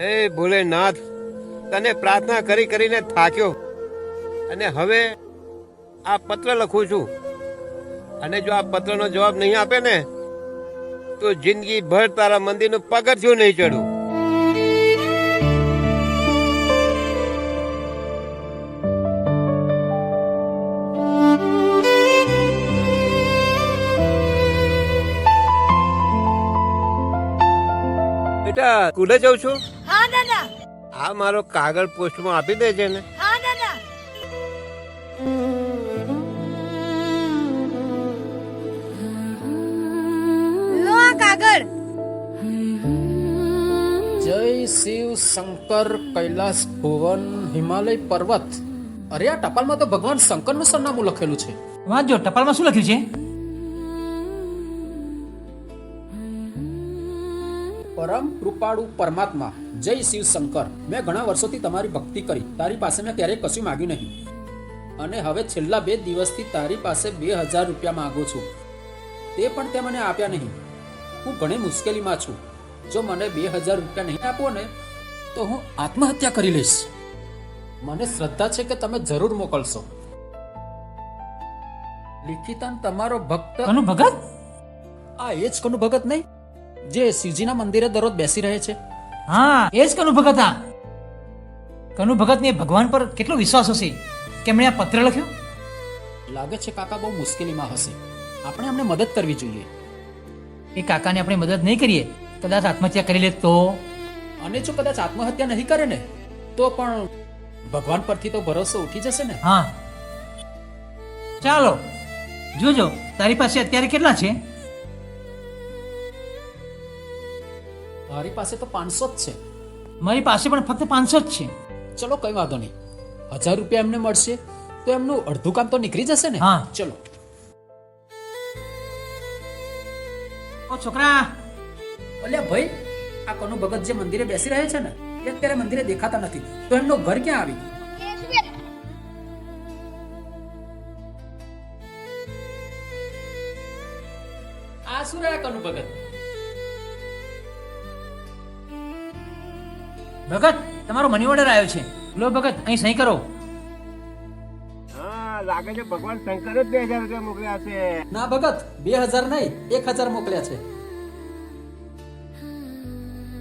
હે ભોલેનાથ, તને પ્રાર્થના કરી કરીને થાક્યો અને હવે આ પત્ર લખું છું. અને જો આ પત્રનો જવાબ નહીં આપે ને તો જિંદગી ભર તારા મંદિરનું પગથિયું નહીં ચડું. બેટા સ્કૂલે જઉં છું. હા દાદા. આ મારો કાગળ પોસ્ટમાં આપી દેજે ને. હા દાદા. લો આ કાગળ. જય શિવ શંકર કૈલાસ ભુવન હિમાલય પર્વત. અરે આ ટપાલમાં તો ભગવાન શંકરનું સરનામું લખેલું છે. વાંચજો, ટપાલમાં શું લખ્યું છે? પરમ કૃપાળુ પરમાત્મા, જય શિવ શંકર. મેં ઘણા વર્ષોથી તમારી ભક્તિ કરી. તારી પાસે મેં ક્યારેય કશું માંગ્યું નહીં, અને હવે છેલ્લા 2 દિવસથી તારી પાસે 2000 રૂપિયા માંગુ છું. તે પણ તે મને આપ્યા નહીં. હું ઘણી મુશ્કેલીમાં છું. જો મને 2000 રૂપિયા નહીં આપો ને તો હું આત્મહત્યા કરી લઈશ. મને શ્રદ્ધા છે કે તમે જરૂર મોકલશો. લિખિતન તમારો ભક્ત. કનુ ભગત? આ એ જ કનુ ભગત નહીં જે શિવજીના મંદિરે દરરોજ બેસી રહે છે? હા, એ જ કનુ ભગત. હા, કનુ ભગતને ભગવાન પર કેટલો વિશ્વાસ હશે કે એમણે આ પત્ર લખ્યો. લાગે છે કાકા બહુ મુશ્કેલીમાં હશે. આપણે એમને મદદ કરવી જોઈએ. એ કાકાને આપણે મદદ નહીં કરીએ, કદાચ આત્મહત્યા કરી લે તો? અને જો કદાચ આત્મહત્યા નહીં કરે ને તો પણ ભગવાન પરથી તો ભરોસો ઉઠી જશે ને. હા, ચાલો જોજો. તારી પાસે અત્યારે કેટલા છે? મારી પાસે તો 500 જ છે. મારી પાસે પણ ફક્ત 500 જ છે. ચલો કઈ વાંધો નહીં. 1000 રૂપિયા એમને મળશે તો એમનું અડધું કામ તો નીકળી જશે ને. હા. ચલો. ઓ છોકરા, અલ્યા ભાઈ, આ કનુ ભગત જે મંદિરે બેસી રહે છે ને એ અત્યારે મંદિરે દેખાતા નથી, તો એમનું ઘર ક્યાં આવી? આ શું રહ્યા કનુ ભગત? ભગત તમારો મની ઓર્ડર આવ્યો છે. લો ભગત, અહીં સહી કરો. હા, લાગે છે ભગવાન શંકરે જ 2000 રૂપિયા મોકલ્યા છે. ના ભગત, 2000 નહીં 1000 મોકલ્યા છે.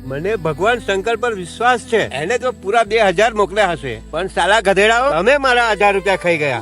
મને ભગવાન શંકર પર વિશ્વાસ છે. એને તો પૂરા 2000 મોકલ્યા હશે. પણ સાલા ગધેડાઓ, તમે મારા 1000 રૂપિયા ખાઈ ગયા.